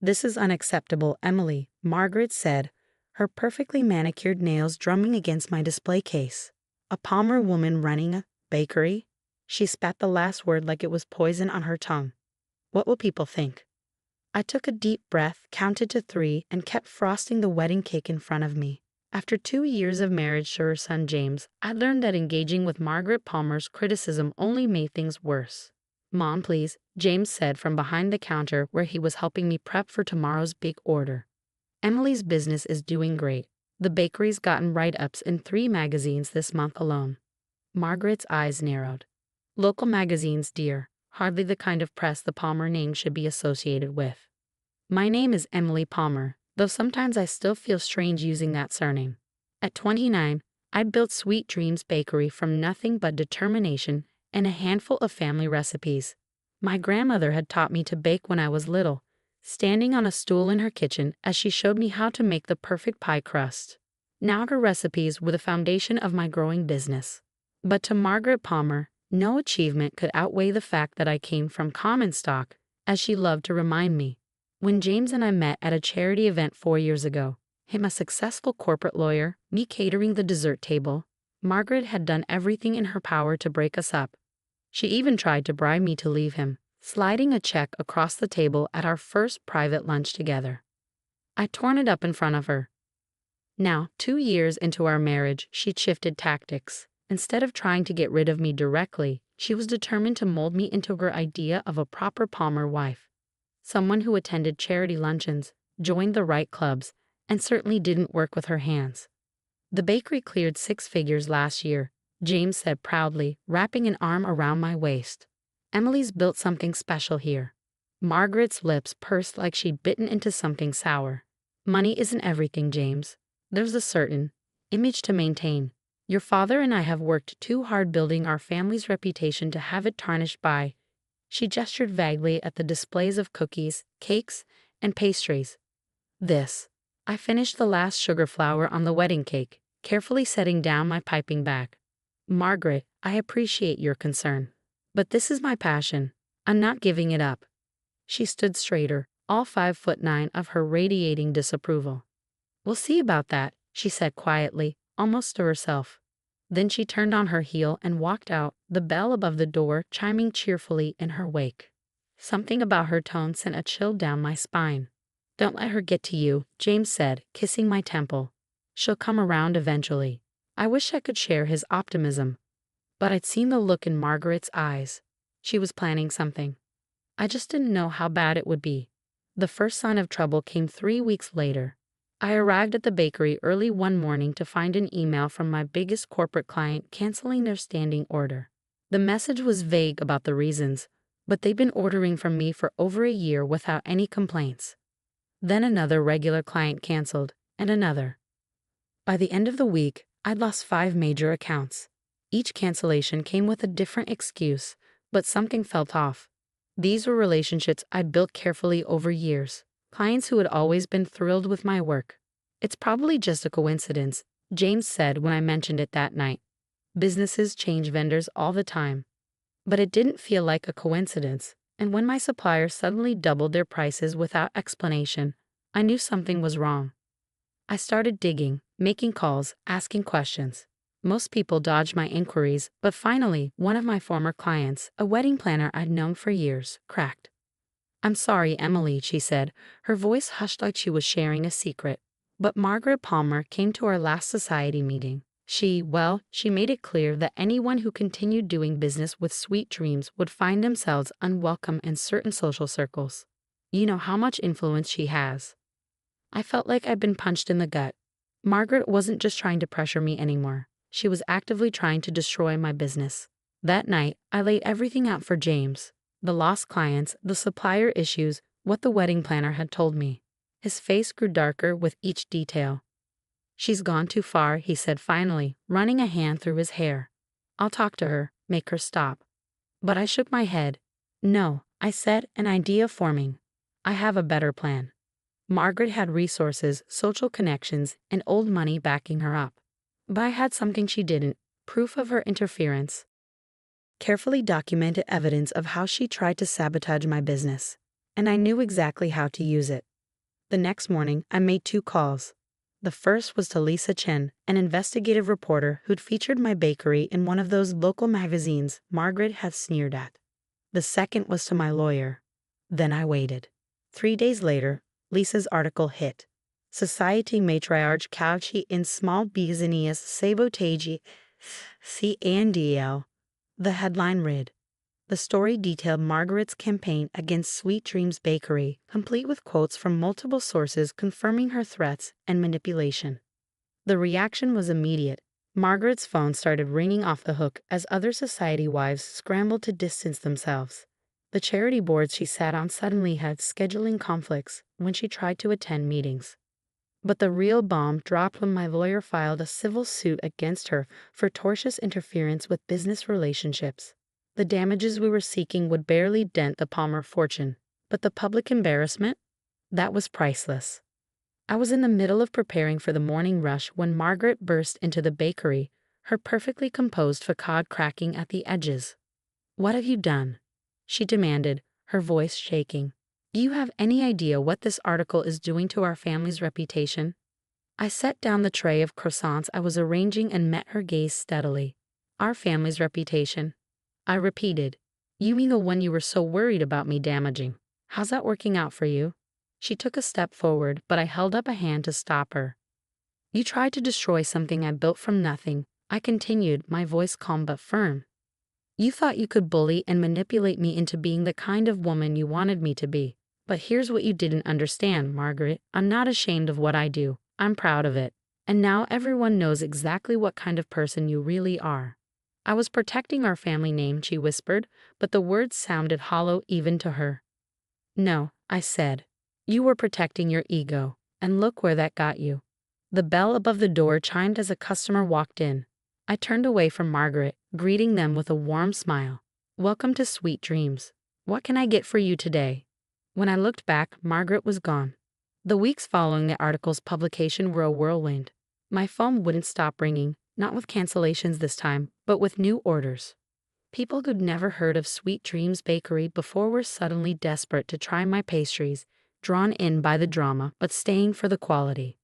"This is unacceptable, Emily," Margaret said, her perfectly manicured nails drumming against my display case. "A Palmer woman running a bakery?" She spat the last word like it was poison on her tongue. "What will people think?" I took a deep breath, counted to 3, and kept frosting the wedding cake in front of me. After 2 years of marriage to her son James, I learned that engaging with Margaret Palmer's criticism only made things worse. "Mom, please," James said from behind the counter where he was helping me prep for tomorrow's big order. "Emily's business is doing great. The bakery's gotten write-ups in 3 magazines this month alone." Margaret's eyes narrowed. "Local magazines, dear. Hardly the kind of press the Palmer name should be associated with. My name is Emily Palmer, though sometimes I still feel strange using that surname. At 29, I built Sweet Dreams Bakery from nothing but determination and a handful of family recipes. My grandmother had taught me to bake when I was little, standing on a stool in her kitchen as she showed me how to make the perfect pie crust. Now her recipes were the foundation of my growing business. But to Margaret Palmer, no achievement could outweigh the fact that I came from common stock, as she loved to remind me. When James and I met at a charity event 4 years ago, him a successful corporate lawyer, me catering the dessert table, Margaret had done everything in her power to break us up. She even tried to bribe me to leave him, sliding a check across the table at our first private lunch together. I torn it up in front of her. Now, 2 years into our marriage, she'd shifted tactics. Instead of trying to get rid of me directly, she was determined to mold me into her idea of a proper Palmer wife. Someone who attended charity luncheons, joined the right clubs, and certainly didn't work with her hands. "The bakery cleared 6 figures last year," James said proudly, wrapping an arm around my waist. "Emily's built something special here." Margaret's lips pursed like she'd bitten into something sour. "Money isn't everything, James. There's a certain image to maintain. Your father and I have worked too hard building our family's reputation to have it tarnished by—" She gestured vaguely at the displays of cookies, cakes, and pastries. "This." I finished the last sugar flour on the wedding cake, carefully setting down my piping bag. "Margaret, I appreciate your concern. But this is my passion. I'm not giving it up." She stood straighter, all 5'9" of her radiating disapproval. "We'll see about that," she said quietly, almost to herself. Then she turned on her heel and walked out, the bell above the door chiming cheerfully in her wake. Something about her tone sent a chill down my spine. "Don't let her get to you," James said, kissing my temple. "She'll come around eventually." I wish I could share his optimism, but I'd seen the look in Margaret's eyes. She was planning something. I just didn't know how bad it would be. The first sign of trouble came 3 weeks later. I arrived at the bakery early one morning to find an email from my biggest corporate client canceling their standing order. The message was vague about the reasons, but they'd been ordering from me for over a year without any complaints. Then another regular client canceled, and another. By the end of the week, I'd lost 5 major accounts. Each cancellation came with a different excuse, but something felt off. These were relationships I'd built carefully over years, clients who had always been thrilled with my work. "It's probably just a coincidence," James said when I mentioned it that night. "Businesses change vendors all the time." But it didn't feel like a coincidence, and when my suppliers suddenly doubled their prices without explanation, I knew something was wrong. I started digging, making calls, asking questions. Most people dodged my inquiries, but finally, one of my former clients, a wedding planner I'd known for years, cracked. "I'm sorry, Emily," she said, her voice hushed like she was sharing a secret. "But Margaret Palmer came to our last society meeting. She made it clear that anyone who continued doing business with Sweet Dreams would find themselves unwelcome in certain social circles. You know how much influence she has." I felt like I'd been punched in the gut. Margaret wasn't just trying to pressure me anymore. She was actively trying to destroy my business. That night, I laid everything out for James. The lost clients, the supplier issues, what the wedding planner had told me. His face grew darker with each detail. "She's gone too far," he said finally, running a hand through his hair. "I'll talk to her, make her stop." But I shook my head. "No," I said, an idea forming. "I have a better plan." Margaret had resources, social connections, and old money backing her up. But I had something she didn't, proof of her interference. Carefully documented evidence of how she tried to sabotage my business. And I knew exactly how to use it. The next morning, I made 2 calls. The first was to Lisa Chen, an investigative reporter who'd featured my bakery in one of those local magazines Margaret had sneered at. The second was to my lawyer. Then I waited. 3 days later, Lisa's article hit. Society matriarch Cauchy in small business sabotage CNDL. The headline read. The story detailed Margaret's campaign against Sweet Dreams Bakery, complete with quotes from multiple sources confirming her threats and manipulation. The reaction was immediate. Margaret's phone started ringing off the hook as other society wives scrambled to distance themselves. The charity boards she sat on suddenly had scheduling conflicts when she tried to attend meetings. But the real bomb dropped when my lawyer filed a civil suit against her for tortious interference with business relationships. The damages we were seeking would barely dent the Palmer fortune, but the public embarrassment? That was priceless. I was in the middle of preparing for the morning rush when Margaret burst into the bakery, her perfectly composed facade cracking at the edges. "What have you done?" she demanded, her voice shaking. "Do you have any idea what this article is doing to our family's reputation?" I set down the tray of croissants I was arranging and met her gaze steadily. "Our family's reputation," I repeated. "You mean the one you were so worried about me damaging. How's that working out for you?" She took a step forward, but I held up a hand to stop her. "You tried to destroy something I built from nothing," I continued, my voice calm but firm. "You thought you could bully and manipulate me into being the kind of woman you wanted me to be. But here's what you didn't understand, Margaret. I'm not ashamed of what I do. I'm proud of it. And now everyone knows exactly what kind of person you really are." "I was protecting our family name," she whispered, but the words sounded hollow even to her. "No," I said. "You were protecting your ego, and look where that got you." The bell above the door chimed as a customer walked in. I turned away from Margaret, greeting them with a warm smile. "Welcome to Sweet Dreams. What can I get for you today?" When I looked back, Margaret was gone. The weeks following the article's publication were a whirlwind. My phone wouldn't stop ringing, not with cancellations this time, but with new orders. People who'd never heard of Sweet Dreams Bakery before were suddenly desperate to try my pastries, drawn in by the drama but staying for the quality.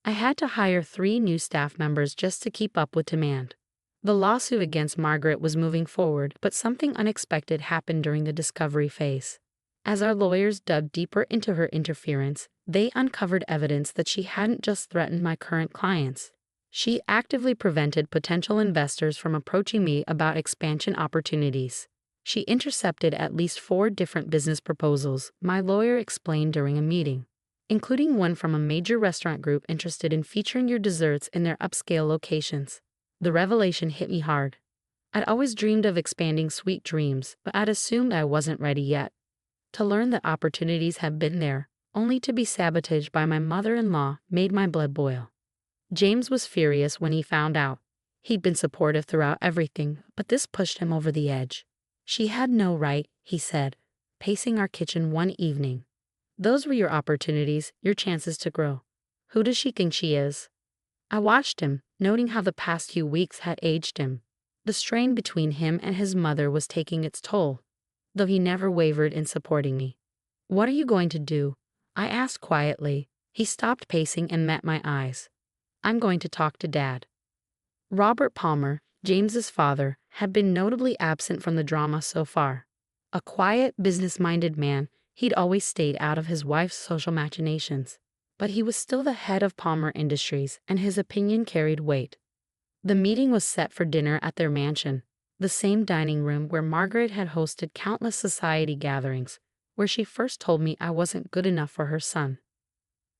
I had to hire 3 new staff members just to keep up with demand. The lawsuit against Margaret was moving forward, but something unexpected happened during the discovery phase. As our lawyers dug deeper into her interference, they uncovered evidence that she hadn't just threatened my current clients. She actively prevented potential investors from approaching me about expansion opportunities. She intercepted at least 4 different business proposals, my lawyer explained during a meeting, including one from a major restaurant group interested in featuring your desserts in their upscale locations. The revelation hit me hard. I'd always dreamed of expanding Sweet Dreams, but I'd assumed I wasn't ready yet. To learn that opportunities had been there, only to be sabotaged by my mother-in-law, made my blood boil. James was furious when he found out. He'd been supportive throughout everything, but this pushed him over the edge. "She had no right," he said, pacing our kitchen one evening. "Those were your opportunities, your chances to grow. Who does she think she is?" I watched him, noting how the past few weeks had aged him. The strain between him and his mother was taking its toll, though he never wavered in supporting me. "What are you going to do?" I asked quietly. He stopped pacing and met my eyes. "I'm going to talk to Dad." Robert Palmer, James's father, had been notably absent from the drama so far. A quiet, business-minded man, he'd always stayed out of his wife's social machinations. But he was still the head of Palmer Industries, and his opinion carried weight. The meeting was set for dinner at their mansion, the same dining room where Margaret had hosted countless society gatherings, where she first told me I wasn't good enough for her son.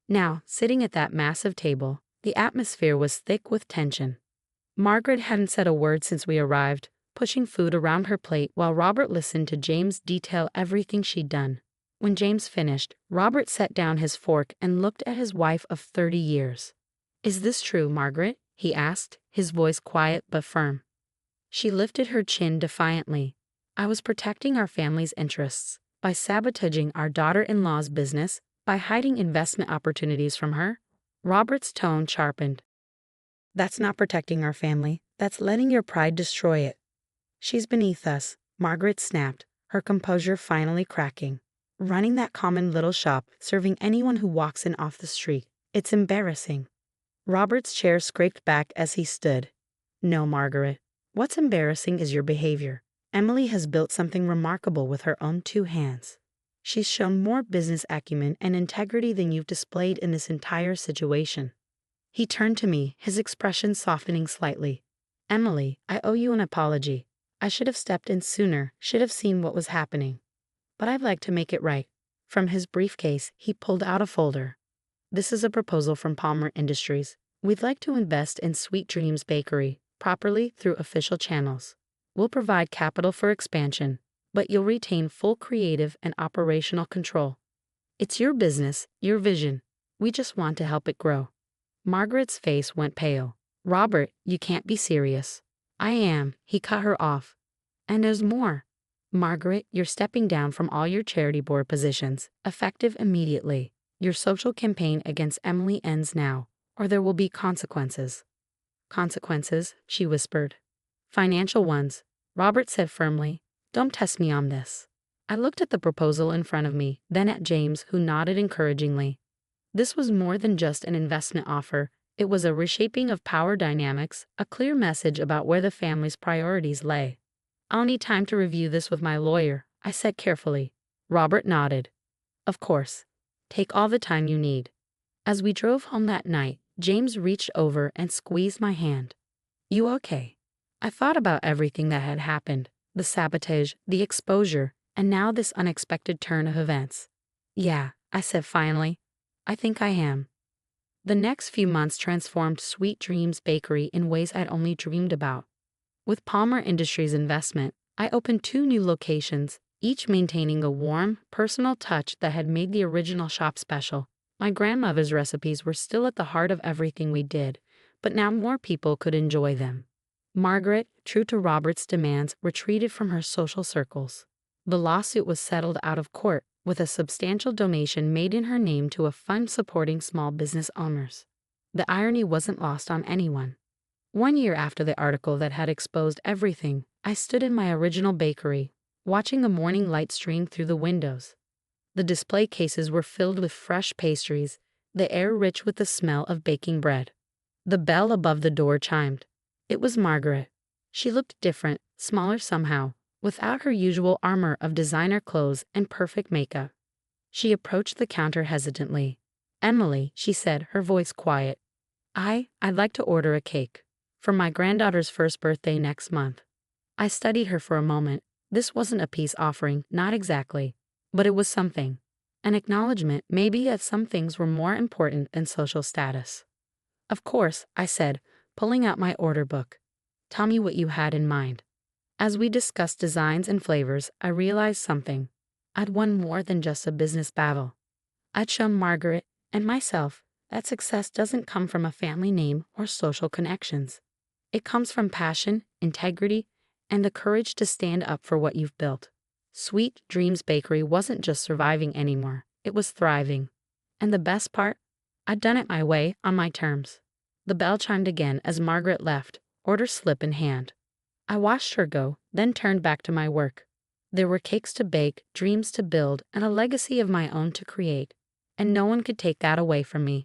Now, sitting at that massive table, the atmosphere was thick with tension. Margaret hadn't said a word since we arrived, pushing food around her plate while Robert listened to James detail everything she'd done. When James finished, Robert set down his fork and looked at his wife of 30 years. "Is this true, Margaret?" he asked, his voice quiet but firm. She lifted her chin defiantly. "I was protecting our family's interests by sabotaging our daughter-in-law's business, by hiding investment opportunities from her." Robert's tone sharpened. "That's not protecting our family. That's letting your pride destroy it." "She's beneath us," Margaret snapped, her composure finally cracking. running that common little shop, serving anyone who walks in off the street. It's embarrassing. Robert's chair scraped back as he stood. No, Margaret. What's embarrassing is your behavior. Emily has built something remarkable with her own two hands. She's shown more business acumen and integrity than you've displayed in this entire situation. He turned to me, his expression softening slightly. Emily, I owe you an apology. I should have stepped in sooner, should have seen what was happening. But I'd like to make it right. From his briefcase, he pulled out a folder. This is a proposal from Palmer Industries. We'd like to invest in Sweet Dreams Bakery, properly through official channels. We'll provide capital for expansion, but you'll retain full creative and operational control. It's your business, your vision. We just want to help it grow. Margaret's face went pale. Robert, you can't be serious. I am, he cut her off. And there's more. Margaret, you're stepping down from all your charity board positions, effective immediately. Your social campaign against Emily ends now, or there will be consequences. Consequences, she whispered. Financial ones, Robert said firmly. Don't test me on this. I looked at the proposal in front of me, then at James, who nodded encouragingly. This was more than just an investment offer. It was a reshaping of power dynamics, a clear message about where the family's priorities lay. I'll need time to review this with my lawyer, I said carefully. Robert nodded. Of course. Take all the time you need. As we drove home that night, James reached over and squeezed my hand. You okay? I thought about everything that had happened, the sabotage, the exposure, and now this unexpected turn of events. Yeah, I said finally. I think I am. The next few months transformed Sweet Dreams Bakery in ways I'd only dreamed about. With Palmer Industries' investment, I opened 2 new locations, each maintaining a warm, personal touch that had made the original shop special. My grandmother's recipes were still at the heart of everything we did, but now more people could enjoy them. Margaret, true to Robert's demands, retreated from her social circles. The lawsuit was settled out of court, with a substantial donation made in her name to a fund supporting small business owners. The irony wasn't lost on anyone. 1 year after the article that had exposed everything, I stood in my original bakery, watching the morning light stream through the windows. The display cases were filled with fresh pastries, the air rich with the smell of baking bread. The bell above the door chimed. It was Margaret. She looked different, smaller somehow, without her usual armor of designer clothes and perfect makeup. She approached the counter hesitantly. Emily, she said, her voice quiet. I'd like to order a cake. For my granddaughter's first birthday next month. I studied her for a moment. This wasn't a peace offering, not exactly. But it was something. An acknowledgement, maybe, that some things were more important than social status. Of course, I said, pulling out my order book. Tell me what you had in mind. As we discussed designs and flavors, I realized something. I'd won more than just a business battle. I'd shown Margaret and myself that success doesn't come from a family name or social connections. It comes from passion, integrity, and the courage to stand up for what you've built. Sweet Dreams Bakery wasn't just surviving anymore, it was thriving. And the best part? I'd done it my way, on my terms. The bell chimed again as Margaret left, order slip in hand. I watched her go, then turned back to my work. There were cakes to bake, dreams to build, and a legacy of my own to create. And no one could take that away from me.